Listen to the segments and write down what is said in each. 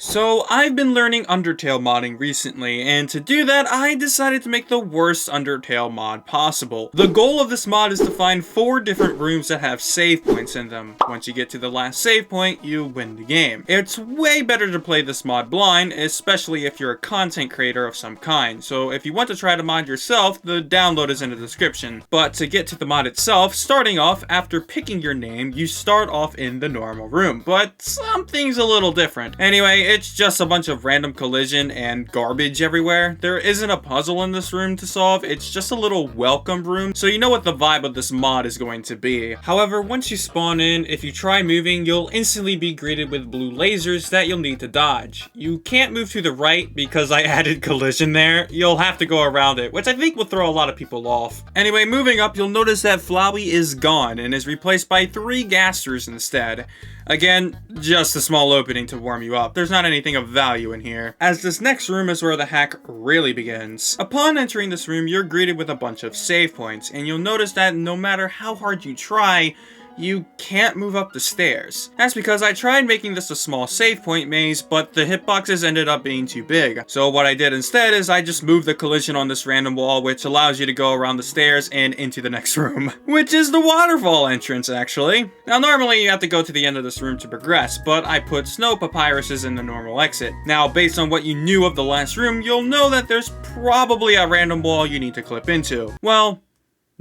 So I've been learning Undertale modding recently, and to do that I decided to make the worst Undertale mod possible. The goal of this mod is to find 4 different rooms that have save points in them. Once you get to the last save point, you win the game. It's way better to play this mod blind, especially if you're a content creator of some kind. So if you want to try to mod yourself, the download is in the description. But to get to the mod itself, starting off, after picking your name, you start off in the normal room. But something's a little different. Anyway, it's just a bunch of random collision and garbage everywhere. There isn't a puzzle in this room to solve, it's just a little welcome room, so you know what the vibe of this mod is going to be. However, once you spawn in, if you try moving, you'll instantly be greeted with blue lasers that you'll need to dodge. You can't move to the right because I added collision there. You'll have to go around it, which I think will throw a lot of people off. Anyway, moving up, you'll notice that Flowey is gone and is replaced by 3 Gasters instead. Again, just a small opening to warm you up. There's not anything of value in here, as this next room is where the hack really begins. Upon entering this room, you're greeted with a bunch of save points, and you'll notice that no matter how hard you try, you can't move up the stairs. That's because I tried making this a small save point maze, but the hitboxes ended up being too big. So what I did instead is I just moved the collision on this random wall, which allows you to go around the stairs and into the next room, which is the waterfall entrance, actually. Now, normally you have to go to the end of this room to progress, but I put snow papyruses in the normal exit. Now, based on what you knew of the last room, you'll know that there's probably a random wall you need to clip into. Well,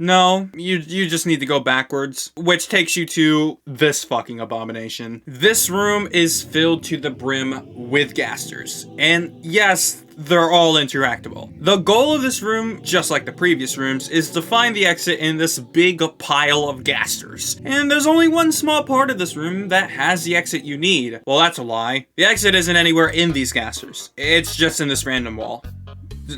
no, you just need to go backwards, which takes you to this fucking abomination. This room is filled to the brim with Gasters, and yes, they're all interactable. The goal of this room, just like the previous rooms, is to find the exit in this big pile of Gasters. And there's only one small part of this room that has the exit you need. Well, that's a lie. The exit isn't anywhere in these Gasters. It's just in this random wall.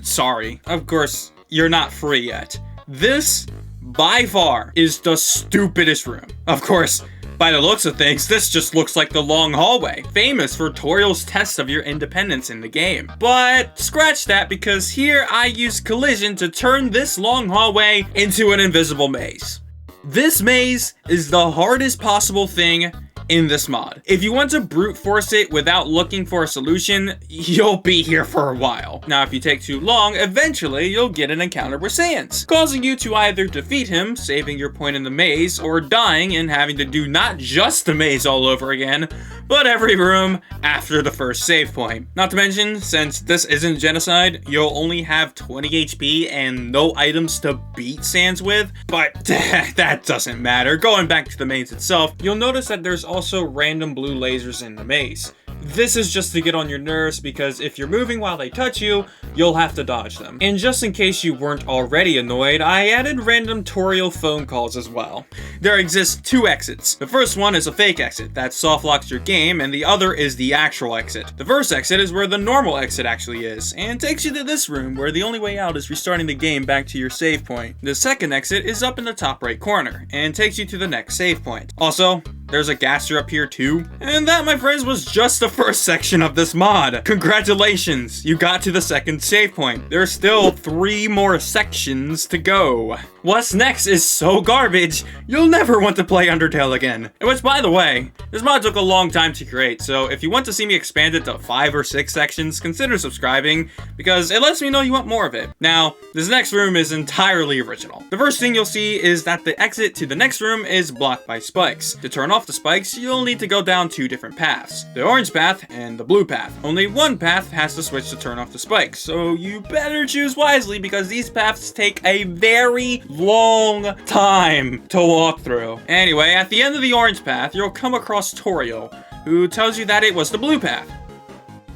Sorry. Of course, you're not free yet. This, by far, is the stupidest room. Of course, by the looks of things, this just looks like the long hallway, famous for Toriel's test of your independence in the game. But scratch that, because here I use collision to turn this long hallway into an invisible maze. This maze is the hardest possible thing in this mod. If you want to brute force it without looking for a solution, you'll be here for a while. Now, if you take too long, eventually you'll get an encounter with Sans, causing you to either defeat him, saving your point in the maze, or dying and having to do not just the maze all over again, but every room after the first save point. Not to mention, since this isn't Genocide, you'll only have 20 HP and no items to beat Sans with, but that doesn't matter. Going back to the maze itself, you'll notice that there's also random blue lasers in the maze. This is just to get on your nerves, because if you're moving while they touch you, you'll have to dodge them. And just in case you weren't already annoyed, I added random Toriel phone calls as well. There exist 2 exits. The first one is a fake exit that soft locks your game, and the other is the actual exit. The first exit is where the normal exit actually is, and takes you to this room where the only way out is restarting the game back to your save point. The second exit is up in the top right corner, and takes you to the next save point. Also, there's a Gaster up here too. And that, my friends, was just the first section of this mod. Congratulations, you got to the second save point. There's still 3 more sections to go. What's next is so garbage, you'll never want to play Undertale again. Which, by the way, this mod took a long time to create, so if you want to see me expand it to 5 or 6 sections, consider subscribing, because it lets me know you want more of it. Now, this next room is entirely original. The first thing you'll see is that the exit to the next room is blocked by spikes. To turn off the spikes, you'll need to go down 2 different paths, the orange path and the blue path. Only one path has to switch to turn off the spikes, so you better choose wisely, because these paths take a very long time to walk through. Anyway, at the end of the orange path, you'll come across Toriel, who tells you that it was the blue path.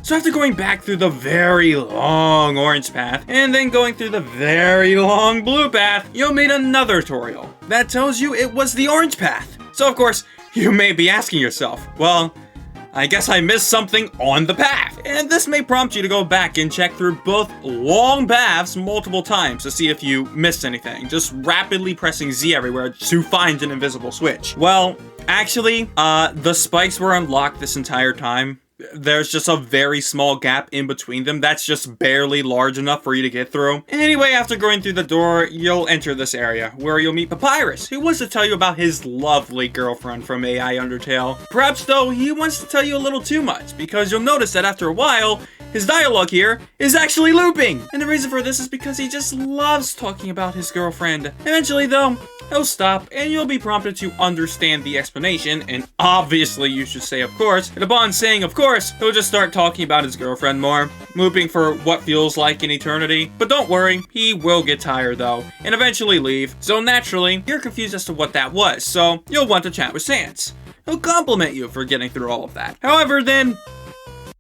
So after going back through the very long orange path, and then going through the very long blue path, you'll meet another Toriel that tells you it was the orange path. So of course, you may be asking yourself, well, I guess I missed something on the path. And this may prompt you to go back and check through both long paths multiple times to see if you missed anything, just rapidly pressing Z everywhere to find an invisible switch. Well, actually, the spikes were unlocked this entire time, there's just a very small gap in between them that's just barely large enough for you to get through. Anyway, after going through the door, you'll enter this area, where you'll meet Papyrus, who wants to tell you about his lovely girlfriend from AI Undertale. Perhaps, though, he wants to tell you a little too much, because you'll notice that after a while, his dialogue here is actually looping! And the reason for this is because he just loves talking about his girlfriend. Eventually, though, he'll stop, and you'll be prompted to understand the explanation, and obviously you should say of course, and upon saying of course, he'll just start talking about his girlfriend more, looping for what feels like an eternity. But don't worry, he will get tired though, and eventually leave. So naturally, you're confused as to what that was, so you'll want to chat with Sans. He'll compliment you for getting through all of that. However, then,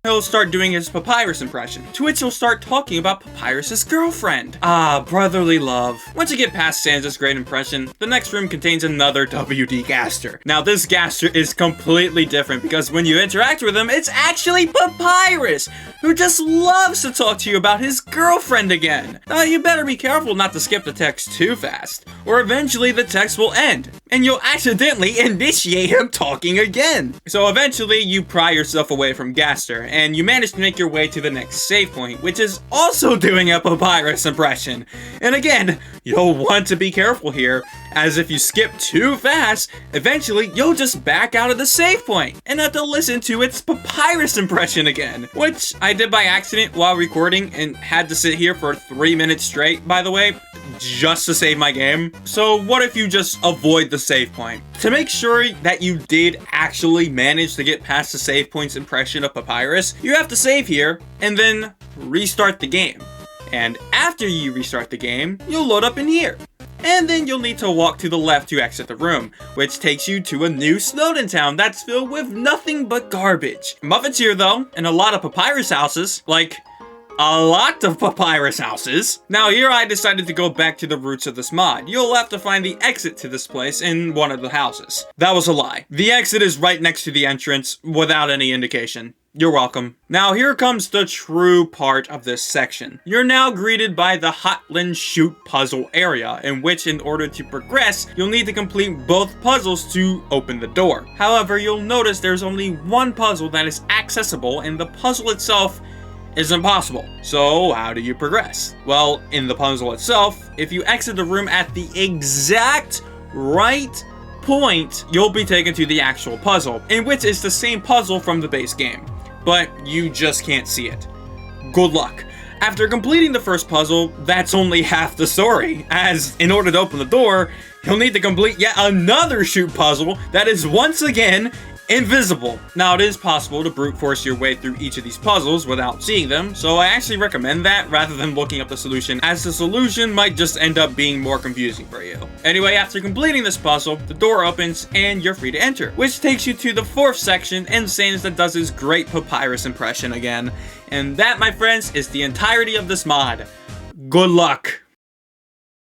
he'll start doing his Papyrus impression, to which he'll start talking about Papyrus's girlfriend. Ah, brotherly love. Once you get past Sans' great impression, the next room contains another WD Gaster. Now, this Gaster is completely different because when you interact with him, it's actually Papyrus, who just loves to talk to you about his girlfriend again. Now, you better be careful not to skip the text too fast, or eventually the text will end, and you'll accidentally initiate him talking again. So eventually, you pry yourself away from Gaster, and you manage to make your way to the next save point, which is also doing a Papyrus impression. And again, you'll want to be careful here, as if you skip too fast, eventually you'll just back out of the save point and have to listen to its Papyrus impression again, which I did by accident while recording and had to sit here for 3 minutes straight, by the way, just to save my game. So what if you just avoid the save point? To make sure that you did actually manage to get past the save point's impression of Papyrus, you have to save here and then restart the game. And after you restart the game, you'll load up in here. And then you'll need to walk to the left to exit the room, which takes you to a new Snowdin town that's filled with nothing but garbage. Muffet's here though, and a lot of Papyrus houses, like a lot of Papyrus houses. Now here I decided to go back to the roots of this mod. You'll have to find the exit to this place in one of the houses. That was a lie. The exit is right next to the entrance without any indication. You're welcome. Now here comes the true part of this section. You're now greeted by the Hotline Puzzle area, in which in order to progress, you'll need to complete both puzzles to open the door. However, you'll notice there's only one puzzle that is accessible, and the puzzle itself is impossible. So how do you progress? Well, in the puzzle itself, if you exit the room at the exact right point, you'll be taken to the actual puzzle, in which is the same puzzle from the base game, but you just can't see it. Good luck. After completing the first puzzle, that's only half the story, as in order to open the door, you'll need to complete yet another puzzle that is once again invisible. Now, it is possible to brute force your way through each of these puzzles without seeing them, so I actually recommend that rather than looking up the solution, as the solution might just end up being more confusing for you. Anyway, after completing this puzzle, the door opens and you're free to enter, which takes you to the fourth section and Sans that does his great Papyrus impression again. And that, my friends, is the entirety of this mod. Good luck!